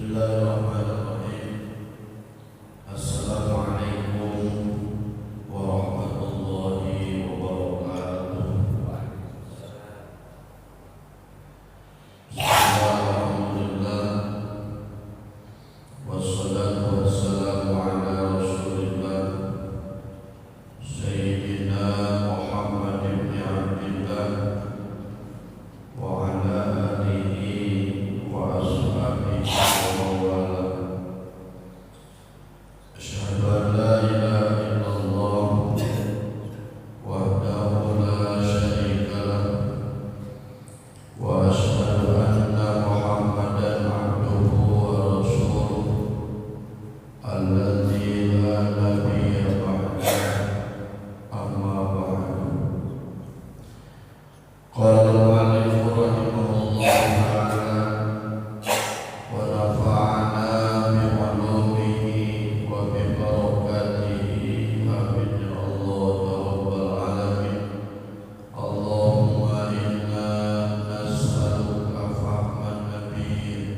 Bismillahirrahmanirrahim. Assalamualaikum warahmatullahi wabarakatuh. Alhamdulillah, wassalatu wassalamu ala Rasulillah Sayyidina Muhammad ibn Abdillah wa ala alihi wa ashabihi wa mawala. Asyhadu an la ilaha illallah wahdahu la syarika lah wa asyhadu anna Muhammadan abduhu wa rasuluh alladzi la nabiyya ba'dahu, amma ba'du. Qala al-mu'allif rahimahullah ta'ala wa nafa'ana bi 'ulumihi wa bi barakatihi, amin ya Allah ya rabbal alamin. Allahumma inna nas'aluka fahman nabiyyin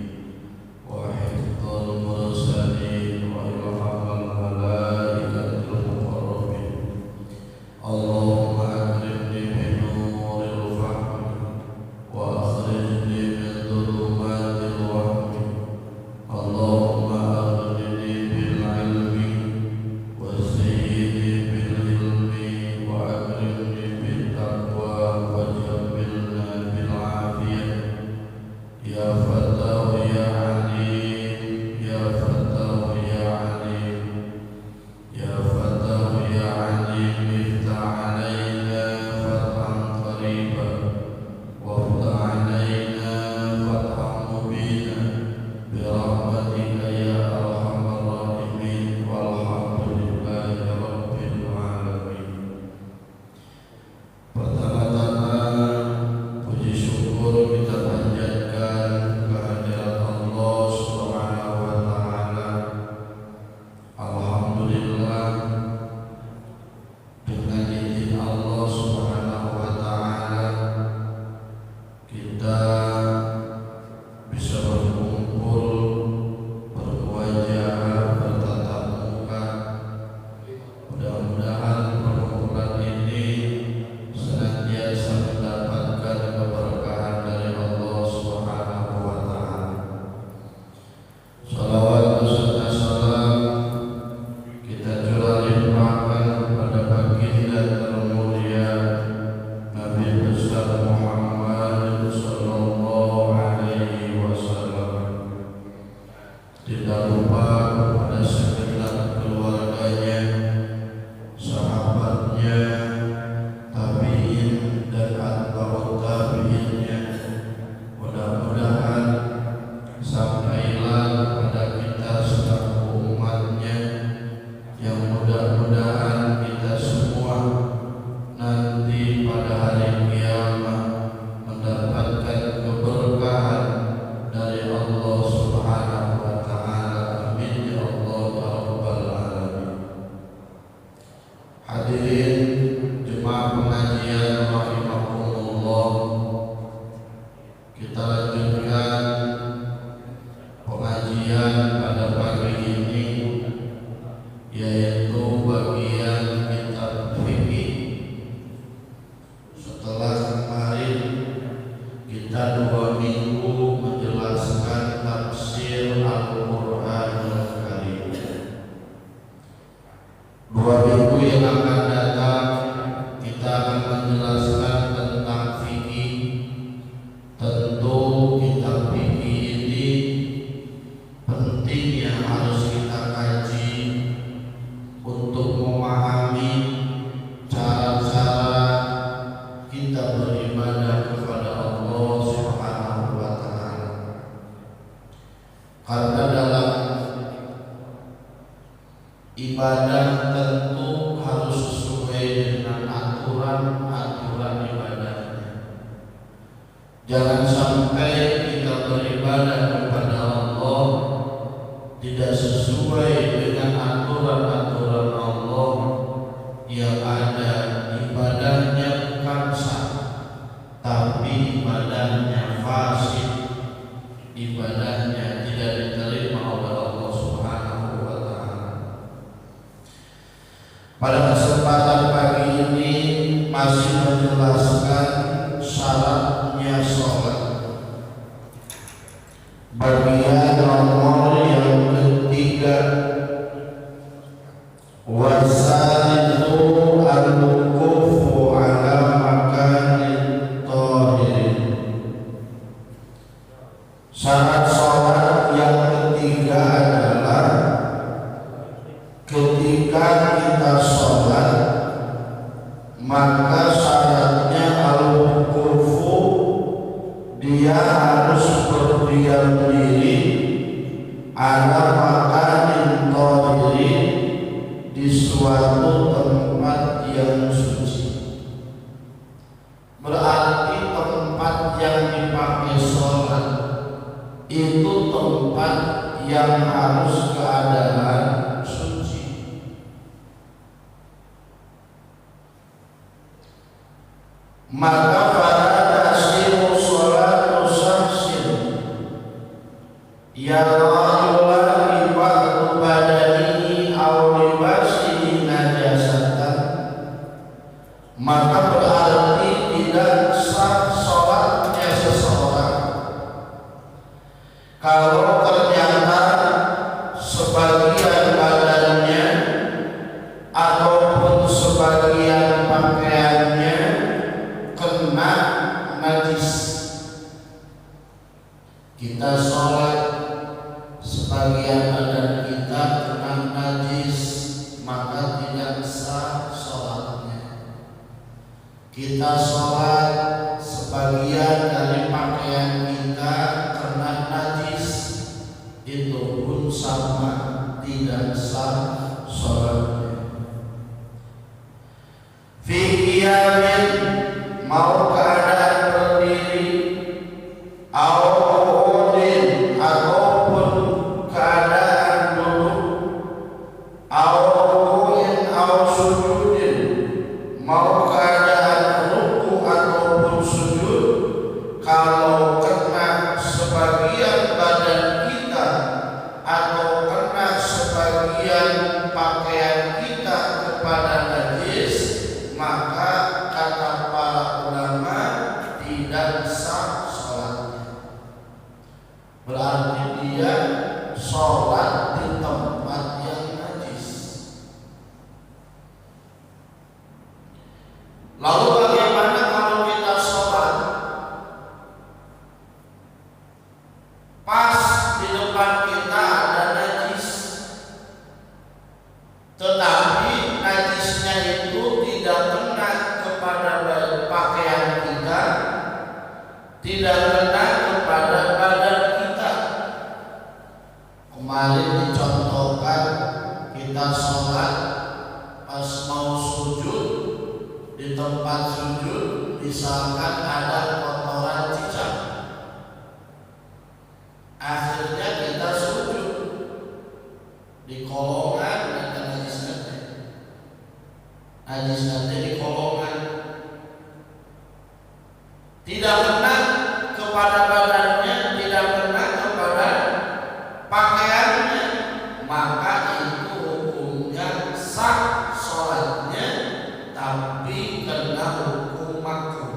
wa hifdzal mursalin wa ilhamal malaikatil muqarrabin. Allahumma akrimni bi nuril fahmi wa akhrijni min dhulumatil wahmi. Allahumma aghnini bil ilmi wa zayyinni bil ilmi wa akrimni bit taqwa wa jamilna bil afiyah. Ya Fattahu ya Alim, ya Fattahu ya Alim, ya Fattahu ya Alim, iftah alaina fathan qariba waftah alaina fathan mubina bi rahmatika ya arhamar rahimin, walhamdulillahi rabbil alamin. Pertama-tama puji syukur kita panjatkan kehadirat Allah Subhanahu wa taala. Alhamdulillah, dengan izin Allah Subhanahu wa taala kita bisa berkumpul, berwajah, bertatap muka. Mudah-mudahan perkumpulan ini senantiasa mendapatkan keberkahan dari Allah Subhanahu wa taala. Shalawat beserta salam kita curah limpahkan kepada baginda termulia Nabi besar Muhammad sallallahu alaihi wasallam. Tidak lupa kepada segenap keluarganya, sahabatnya, tabi'in dan atba'ut tabi'innya. Mudah-mudahan sampailah kepada kita selaku umatnya, yang mudah-mudahan kita semua nanti pada hari kiamat mendapatkan keberkahan dari Allah Subhanahu wa taala. Amin ya Allah ya rabbal alamin. Hadirin jemaah pengajian rahimakumullah, kita lanjutkan pengajian pada pagi ini, yaitu bagian kitab fikih. Setelah kemarin kita 2 minggu menjelaskan tafsir Al-Qur'anul Karim, 2 minggu yang akan datang kita akan menjelaskan tentang fikih. Tentu kitab fikih ini pentingnya harus kita kaji untuk memahami cara-cara kita beribadah kepada Allah Subhanahu wa taala. Karena dalam ibadah tentu harus sesuai dengan aturan-aturan ibadahnya. Jangan sampai kita beribadah kepada Allah tidak sesuai dengan aturan-aturan Allah, yang ada ibadahnya bukan sah, tapi ibadahnya fasid, ibadahnya tidak diterima Pada kesempatan pagi ini masih menjelaskan syaratnya sholat. Bagian nomor yang ketiga, wasalisu al-wuqufu ala makanin tahirin. Syarat sholat yang ketiga adalah ketika kita sholat, maka syaratnya al-wuqufu, dia harus berdiam diri ala makanin tahirin, di suatu tempat yang suci. Berarti tempat yang dipakai sholat itu tempat yang harus keadaan suci. Maka pada siru sholatu syaksin ya Allah ibadu badani aw libasihi najasatan, maka berarti tidak sah sholatnya seseorang kalau ternyata sebagian badannya ataupun sebagian pakaiannya kena najis. Kita sholat, sebagian badan kita kena najis, maka tidak sah sholatnya. Kita sholat, sebagian dari pakaian kita kena najis, itu pun sama, tidak sah sholatnya. Fi qiyamin, mau keadaan berdiri, au-udin, ataupun keadaan duduk, au-ruku'in, au-sujudin, mau keadaan ruku ataupun sujud. Kalau kena sebagian badan kita atau kena sebagian pakaian kita kepada najis, maka kata para ulama tidak sah sholatnya. Berarti dia sholat di tempat yang najis. Lalu bagaimana kalau kita sholat pas di depan kita ada najis, tetapi najisnya itu tidak kena kepada pakaian kita, tidak kena kepada badan kita. Kemarin dicontohkan kita sholat pas mau sujud, di tempat sujud misalkan ada kotoran cicak, akhirnya kita sujud di kolongan ada najis di kolongan, tidak kena kepada badannya, tidak kena kepada pakaiannya, maka itu hukumnya sah sholatnya, tapi kena hukum makruh.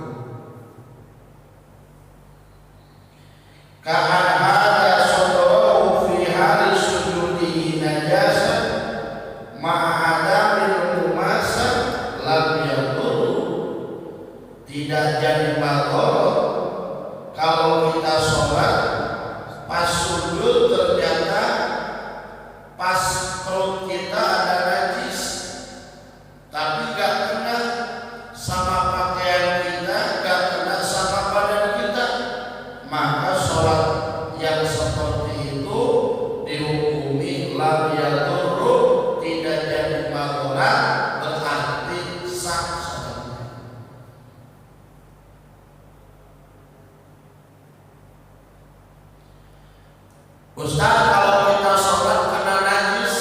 Ka'ahada sodrohu fi hari sujudi najasa ma'ada min umasa lam yadur, tidak jadi makruh kalau kita sholat pas sujud ternyata pas perut kita ada najis, tapi gak kena sama pakaian kita, gak kena sama badan kita, maka sholat yang seperti itu dihukumi lam yadurru, tidak jadi makruh, berarti sah sholatnya. Ustaz, kalau kita sholat kena najis,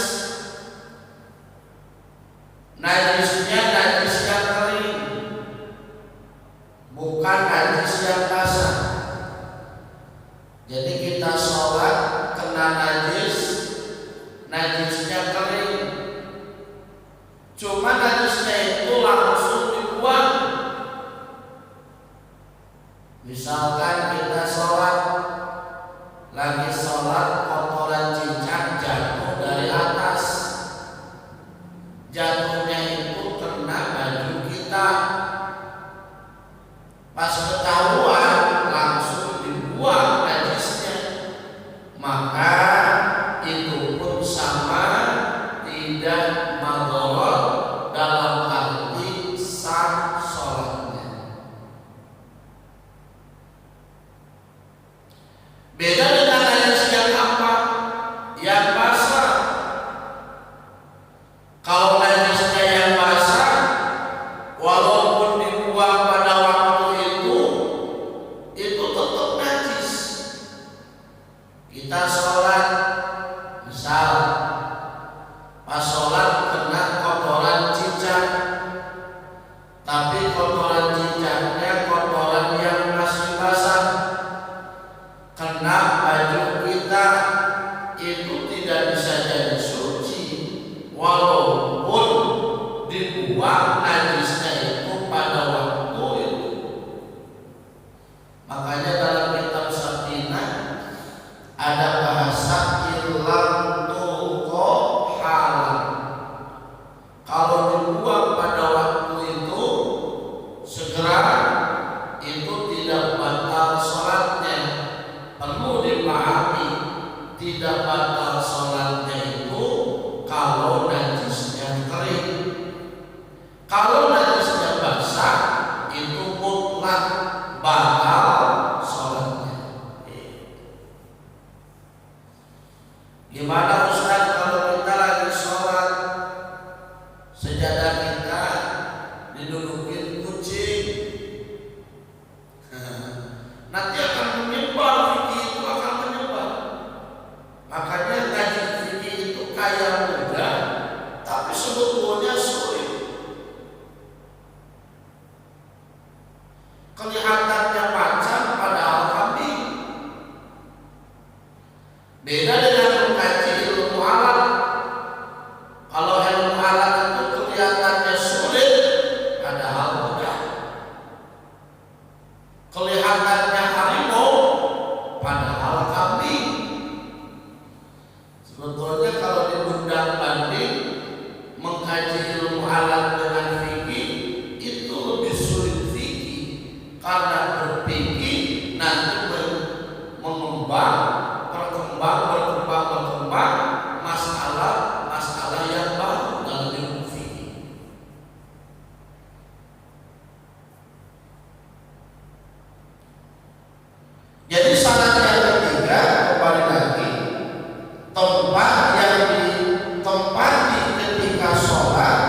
tempati ketika sholat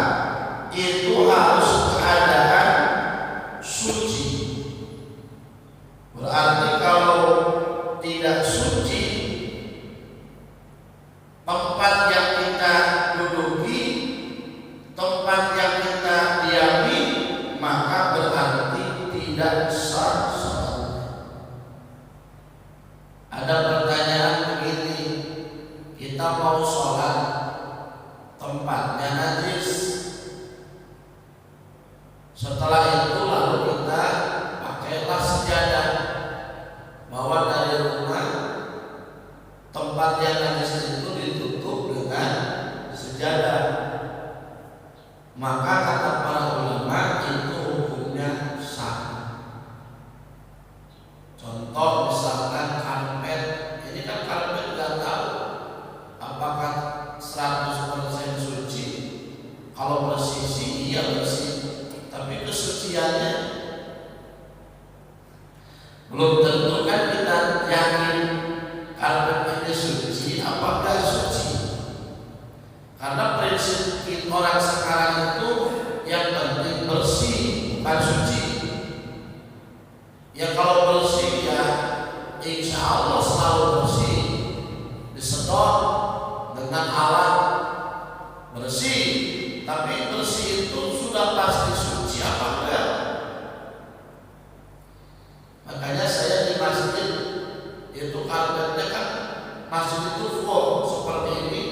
itu harus keadaan suci. Berarti kalau tidak suci tempat yang kita duduki, tempat yang kita diami, maka berarti tidak sah sholat. Ada pertanyaan begini, kita mau sholat tempatnya najis, setelah itu lalu kita pakailah sejadah, bawa dari rumah, tempat yang najis itu ditutup dengan sejadah, maka kata para ulama itu hukumnya sah. Contoh misalkan karpet, ini kan karpet nggak tahu apakah 100% suci. Kalau bersih sih iya bersih, tapi kesuciannya belum tentu kan kita yakin karpet ini suci apakah suci. Karena prinsip orang sekarang itu yang penting bersih bukan suci. Ya kalau bersih ya insya Allah selalu bersih, disedot dengan alat bersih, tapi bersih itu sudah pasti suci apa enggak? Makanya saya di masjid itu karpetnya kan masjid itu full seperti ini,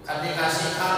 kan dikasih karpet